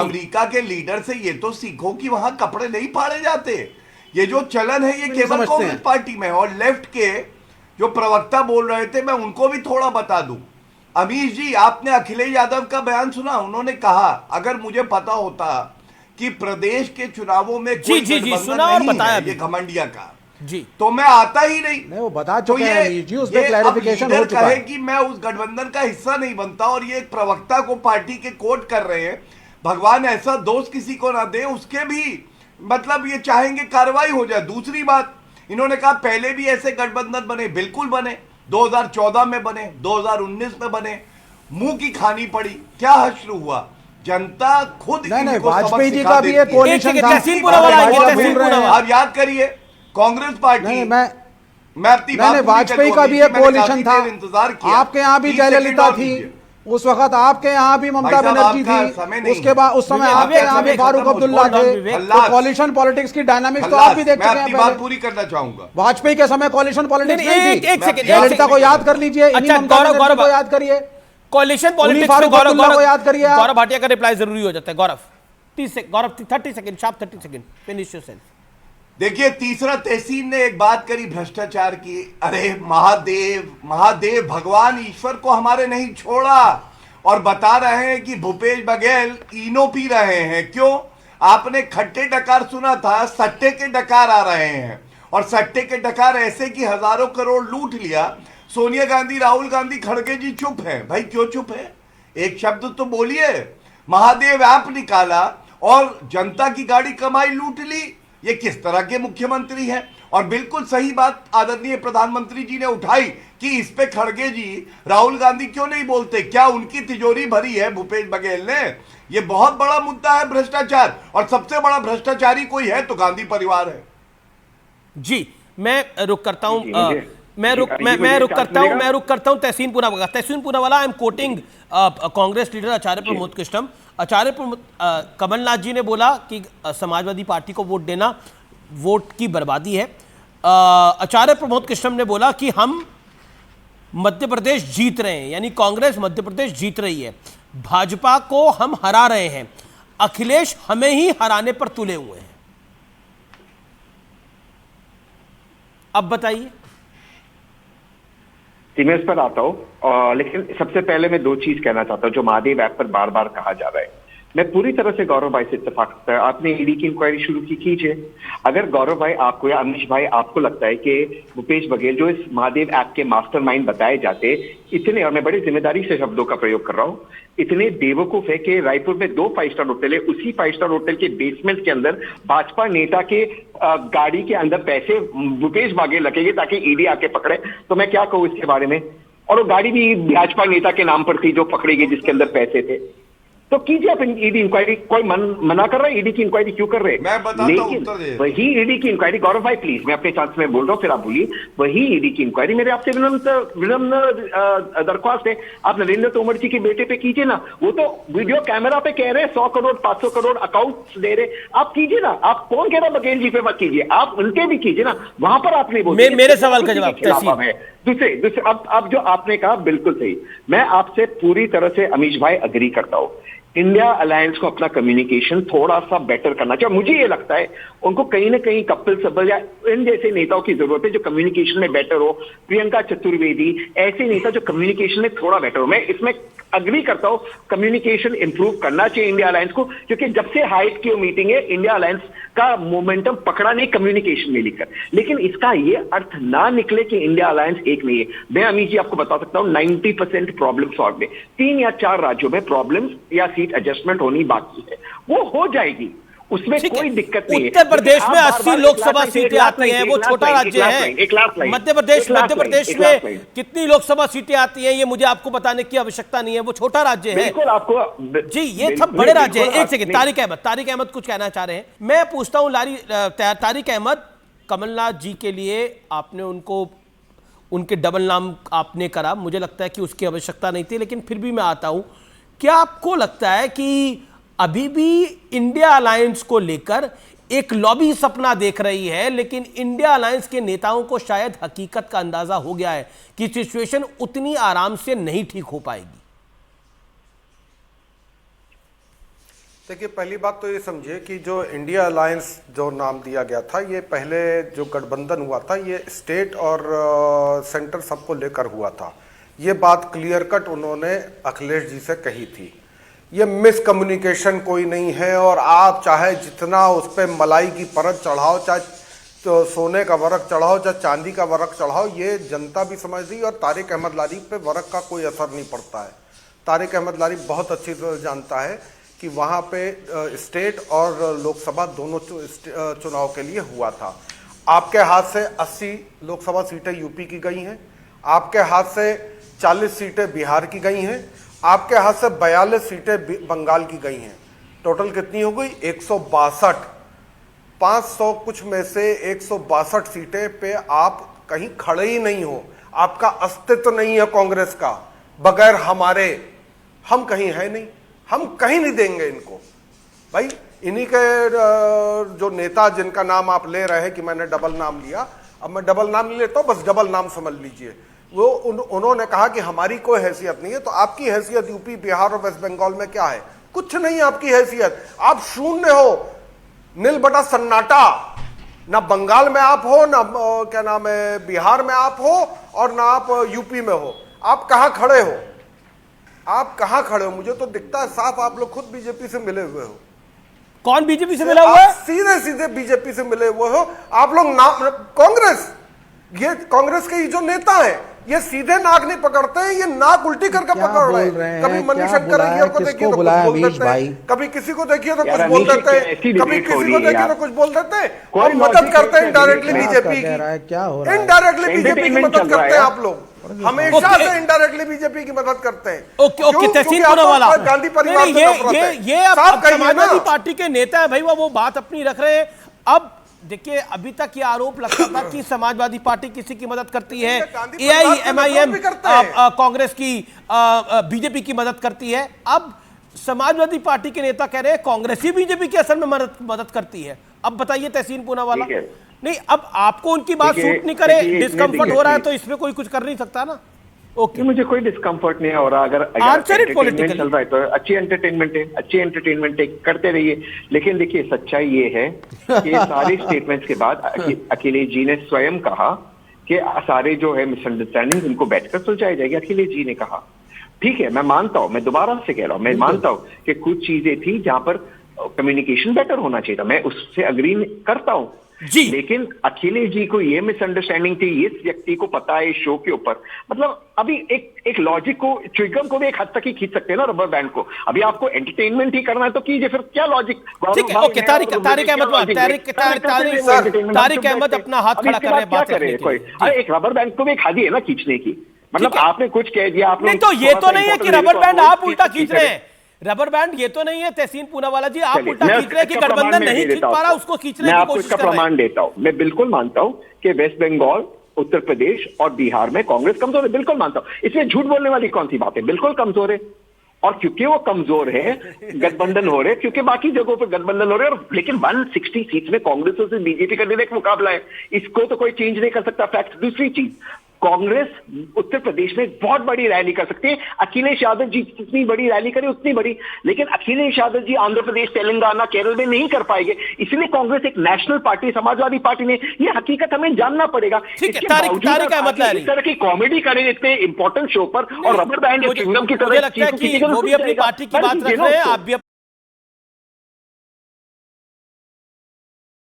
America के leader से ये तो सीखो कि वहां कपड़े नहीं फाड़े जाते। ये जो चलन है ये केवल कांग्रेस पार्टी में है। और लेफ्ट के जो प्रवक्ता बोल रहे थे, मैं उनको भी थोड़ा बता दूं। अमीश जी, आपने अखिलेश यादव का बयान सुना? उन्होंने कहा अगर मुझे पता होता कि प्रदेश के चुनावों में कोई गठबंधन नहीं है ये घमंडिया का, जी, तो मैं आता ही नहीं। वो बता चुके हैं अमीश जी, उस पे क्लैरिफिकेशन हो चुका है कि मैं उस गठबंधन का हिस्सा नहीं बनता और ये एक प्रवक्ता को पार्टी के कोट कर रहे हैं। भगवान ऐसा दोस्त किसी को ना दे, उसके भी मतलब ये चाहेंगे कार्रवाई हो जाए। दूसरी बात, इन्होंने कहा पहले भी ऐसे गठबंधन बने, बिल्कुल बने, 2014 में बने, 2019 में बने, मुंह की खानी पड़ी, क्या हश्र हुआ? जनता खुद नहीं, वाजपेयी जी का भी एक कोalition था। आप याद करिए, कांग्रेस पार्टी, मैं अपनी बात वाजपेयी का भी एक कोalition था। इंतजार किया, आपके यहाँ भी जयललिता थी उस वक्त, आपके यहाँ भी ममता बनर्जी थी, उसके बाद उस समय आपके यहाँ भी फारूक अब्दुल्ला थे। कोalition पॉलिटिक्स की डायनामिक्स तो आप भी देख चुके हैं। बात पूरी करना चाहूंगा। वाजपेयी के समय कोalition पॉलिटिक्स नहीं थी। जयललिता को याद कर लीजिए, गौरव को याद करिए, कोalition पॉलिटिक्स में गौरव याद करिए। गौरव भाटिया का रिप्लाई जरूरी हो जाता है। गौरव 30 second, sharp 30 second, finish your self. देखिए, तीसरा तहसीन ने एक बात करी भ्रष्टाचार की। अरे महादेव भगवान ईश्वर को हमारे नहीं छोड़ा और बता रहे हैं कि भूपेश बघेल इनो पी रहे हैं। क्यों? आपने खट्टे डकार सुना था, सट्टे के डकार आ रहे हैं। और सट्टे के डकार ऐसे कि हजारों करोड़ लूट लिया। सोनिया गांधी, राहुल गांधी, खड़गे जी चुप है। भाई क्यों चुप है? एक शब्द तो बोलिए। महादेव ऐप निकाला और जनता की गाड़ी कमाई लूट ली। ये किस तरह के मुख्यमंत्री हैं? और बिल्कुल सही बात आदरणीय प्रधानमंत्री जी ने उठाई कि इस पे खड़गे जी, राहुल गांधी क्यों नहीं बोलते? क्या उनकी तिजोरी भरी है भूपेश बघेल ने? ये बहुत बड़ा मुद्दा है भ्रष्टाचार, और सबसे बड़ा भ्रष्टाचारी कोई है तो गांधी परिवार है। जी, मैं रुक करता हूं, मैं रुक करता हूं Tehseen Poonawalla. I am quoting Congress leader Acharya Pramod Krishnam. Kamalnath ji ने बोला कि समाजवादी पार्टी को वोट देना वोट की बर्बादी है। आचार्य प्रमोद कृष्णम ने बोला कि हम मध्य प्रदेश जीत रहे हैं, यानी कांग्रेस मध्य प्रदेश जीत रही है, भाजपा को हम हरा रहे हैं, अखिलेश हमें ही हराने पर तुले हुए हैं। अब बताइए। सीमेंस पर आता हूं, लेकिन सबसे पहले मैं दो चीज कहना चाहता हूं जो महादेव ऐप पर बार बार कहा जा रहा है। मैं पूरी तरह से गौरव भाई से इत्तेफाक करता है। आपने ईडी की इंक्वायरी शुरू की, कीजिए। अगर गौरव भाई आपको या अमीश भाई आपको लगता है कि भूपेश बघेल जो इस महादेव ऐप के मास्टरमाइंड बताए जाते इतने, और मैं बड़ी जिम्मेदारी से शब्दों का प्रयोग कर रहा हूं, इतने बेवकूफ है कि रायपुर में 2 5 स्टार होटल है, उसी 5 स्टार होटल के बेसमेंट के अंदर भाजपा नेता के गाड़ी के अंदर पैसे भूपेश बघेल रखेंगे ताकि ईडी आके पकड़े, तो मैं क्या कहूं इसके बारे में। और वो गाड़ी भी भाजपा नेता के नाम पर थी जो पकड़ी गई, जिसके अंदर पैसे थे। तो कीजिए आप ईडी इंक्वायरी। कोई मना कर रहा है ईडी की इंक्वायरी क्यों कर रहे हैं? मैं बताता हूं, उत्तर दे। वही ईडी की इंक्वायरी, गौरव भाई प्लीज, मैं अपने चांस में बोल रहा हूं, फिर आप बोलिए। वही ईडी की इंक्वायरी मेरे आपसे विनम्र दरख्वास्त है, आप नरेंद्र तोमर जी के बेटे पे कीजिए ना। वो तो वीडियो कैमरा पे कह रहे हैं 100 करोड़ 500 करोड़ अकाउंट दे रहे, आप कीजिए ना। आप कौन कह रहा बघेल जी पे मत कीजिए, आप उनके भी कीजिए ना। वहां पर आप नहीं बोलते। मेरे सवाल का जवाब है। दूसरे अब जो आपने कहा बिल्कुल सही, मैं आपसे पूरी तरह से अमीश भाई अग्री करता हूं। इंडिया अलायंस को अपना कम्युनिकेशन थोड़ा सा बेटर करना चाहिए। मुझे ये लगता है उनको कहीं ना कहीं कपिल सिब्बल या इन जैसे नेताओं की जरूरत है जो कम्युनिकेशन में बेटर हो। प्रियंका चतुर्वेदी, ऐसे नेता जो कम्युनिकेशन में थोड़ा बेटर हो। मैं इसमें अग्री करता हूं, कम्युनिकेशन इंप्रूव करना चाहिए इंडिया अलायंस को, क्योंकि जब से हाइट की मीटिंग है इंडिया अलायंस का मोमेंटम पकड़ा नहीं कम्युनिकेशन में लेकर। लेकिन इसका यह अर्थ ना निकले कि इंडिया अलायंस एक नहीं है। मैं अमीश जी आपको बता सकता हूं 90% प्रॉब्लम सॉल्व है। 3 या 4 राज्यों में प्रॉब्लम्स या सीट एडजस्टमेंट होनी बाकी है, वो हो जाएगी, उसमें कोई दिक्कत नहीं है। उत्तर प्रदेश में 80 लोकसभा सीटें आती हैं, वो छोटा राज्य है। मध्य प्रदेश में कितनी लोकसभा सीटें आती हैं ये मुझे आपको बताने की आवश्यकता नहीं है, वो छोटा राज्य है। बिल्कुल आपको जी, ये सब बड़े राज्य है। एक सेकंड, तारिक अहमद कुछ कहना चाह रहे हैं। मैं पूछता हूं तारिक अहमद, कमलनाथ जी के लिए आपने उनके डबल नाम आपने करा, मुझे लगता है कि उसकी आवश्यकता नहीं थी, लेकिन फिर भी मैं आता हूं। क्या आपको लगता है कि अभी भी इंडिया अलायंस को लेकर एक लॉबी सपना देख रही है, लेकिन इंडिया अलायंस के नेताओं को शायद हकीकत का अंदाजा हो गया है कि सिचुएशन उतनी आराम से नहीं ठीक हो पाएगी? देखिए, पहली बात तो ये समझिए कि जो इंडिया अलायंस जो नाम दिया गया था, ये पहले जो गठबंधन हुआ था ये स्टेट और सेंटर सबको लेकर हुआ था। ये बात क्लियर कट उन्होंने अखिलेश जी से कही थी। ये मिसकम्युनिकेशन कोई नहीं है, और आप चाहे जितना उस पर मलाई की परत चढ़ाओ, चाहे तो सोने का वर्क चढ़ाओ, चाहे चांदी का वर्क चढ़ाओ, ये जनता भी समझ रही है। और तारिक अहमद लारी पे वर्क का कोई असर नहीं पड़ता है। तारिक अहमद लारी बहुत अच्छी तरह जानता है कि वहाँ पे स्टेट और लोकसभा दोनों चुनाव के लिए हुआ था। आपके हाथ से 80 लोकसभा सीटें यूपी की गई हैं, आपके हाथ से 40 सीटें बिहार की गई हैं, आपके हाथ से 42 सीटें बंगाल की गई हैं। टोटल कितनी हो गई? 162। 500 कुछ में से 162 सीटें पे आप कहीं खड़े ही नहीं हो। आपका अस्तित्व नहीं है कांग्रेस का। बगैर हमारे हम कहीं है नहीं, हम कहीं नहीं देंगे इनको। भाई इन्हीं के जो नेता जिनका नाम आप ले रहे हैं कि मैंने डबल नाम लिया, अब मैं डबल नाम नहीं लेता हूं, बस डबल नाम समझ लीजिए। वो उन्होंने कहा कि हमारी कोई हैसियत नहीं है। तो आपकी हैसियत यूपी, बिहार और वेस्ट बंगाल में क्या है? कुछ नहीं है आपकी हैसियत। आप शून्य हो, नील बटा सन्नाटा। ना बंगाल में आप हो, ना क्या नाम है बिहार में आप हो, और ना आप यूपी में हो। आप कहाँ खड़े हो? आप कहाँ खड़े हो? मुझे तो दिखता है साफ आप लोग खुद बीजेपी से मिले हुए हो। कौन बीजेपी से मिला हुआ है? सीधे सीधे बीजेपी से मिले हुए हो आप लोग। कांग्रेस, ये कांग्रेस के जो नेता है ये सीधे नाक नहीं पकड़ते हैं, ये नाक उल्टी करके पकड़ रहे हैं। कभी मनीशंकर अय्यर को देखिए तो कुछ बोल देते हैं, कभी किसी को देखिए तो कुछ बोल देते हैं, कभी किसी को देखिए तो कुछ बोल देते हैं, और मदद करते हैं इनडायरेक्टली बीजेपी की। इनडायरेक्टली बीजेपी की मदद करते हैं आप लोग, हमेशा से इनडायरेक्टली बीजेपी की मदद करते हैं। ओके, तहसीन पूनावाला, गांधी परिवार से नफरत है। ये अब समाजवादी पार्टी के नेता है भाई, वो बात अपनी रख रहे हैं। अब देखिए, अभी तक ये आरोप लगता था कि समाजवादी पार्टी किसी की मदद करती है, AIMIM कांग्रेस की, बीजेपी की मदद करती है। अब समाजवादी पार्टी के नेता कह रहे हैं कांग्रेस ही बीजेपी की असल में मदद करती है। अब बताइए तहसीन पूनावाला, नहीं अब आपको उनकी बात सूट नहीं करे, डिस्कम्फर्ट हो रहा है, तो इसमें कोई कुछ कर नहीं सकता ना। ओके, मुझे कोई डिस्कम्फर्ट नहीं है। और अगर एंटरटेनमेंट चल रहा है तो अच्छी एंटरटेनमेंट है, अच्छी एंटरटेनमेंट है, करते रहिए। लेकिन देखिए, सच्चाई ये है कि सारे स्टेटमेंट्स के बाद अखिलेश जी ने स्वयं कहा कि सारे जो है मिसअंडरस्टैंडिंग उनको बैठकर सुलझाई जाएगी। अखिलेश जी ने कहा, ठीक है, मैं मानता हूं, मैं दोबारा से कह रहा हूं, मैं मानता हूं कि कुछ चीजें थी जहां पर कम्युनिकेशन बेटर होना चाहिए था, मैं उससे अग्री करता हूं जी। लेकिन अखिलेश जी को ये मिसअंडरस्टैंडिंग थी, इस व्यक्ति को पता है इस शो के ऊपर, मतलब अभी एक लॉजिक को, च्युइंगम को भी एक हद तक ही खींच सकते हैं ना, रबर बैंड को। अभी आपको एंटरटेनमेंट ही करना है तो कीजिए, फिर क्या लॉजिक? ठीक है, ओके, तारिक अहमद अपना हाथ खड़ा कर रहे हैं, बात कर रहे हैं। अरे एक रबर बैंड को भी एक हद है ना खींचने की, मतलब आपने कुछ कह दिया, आपने तो ये तो नहीं है कि रबर बैंड आप उल्टा खींच रहे हैं। रबर बैंड ये तो नहीं है तहसीन पूनावाला जी, आप उल्टा खींच रहे हैं कि गठबंधन नहीं खींच पा रहा, उसको खींचने की कोशिश कर रहे हैं। प्रमाण देता हूं, मैं बिल्कुल मानता हूं कि वेस्ट बंगाल, उत्तर प्रदेश और बिहार में कांग्रेस कमजोर है, बिल्कुल मानता हूं। इसमें झूठ बोलने वाली कौन सी बात है? बिल्कुल कमजोर है। और क्योंकि वो कमजोर है, गठबंधन हो रहे, क्योंकि बाकी जगहों पर गठबंधन हो रहे, और लेकिन 160 सीट में कांग्रेस और बीजेपी का डायरेक्ट मुकाबला है, इसको तो कोई चेंज नहीं कर सकता फैक्ट। दूसरी चीज, कांग्रेस उत्तर प्रदेश में बहुत बड़ी रैली कर सकती है। अखिलेश यादव जी जितनी बड़ी रैली करे उतनी बड़ी, लेकिन अखिलेश यादव जी आंध्र प्रदेश, तेलंगाना, केरल में नहीं कर पाएंगे। इसलिए कांग्रेस एक नेशनल पार्टी, समाजवादी पार्टी ने, ये हकीकत हमें जानना पड़ेगा। ठीक है, तारिक अहमद इस तरह की कॉमेडी करें इतने इंपॉर्टेंट शो पर, और रबर बैंड की तरह मुझे लगता है कि वो भी अपनी पार्टी की बात रख रहे हैं, आप भी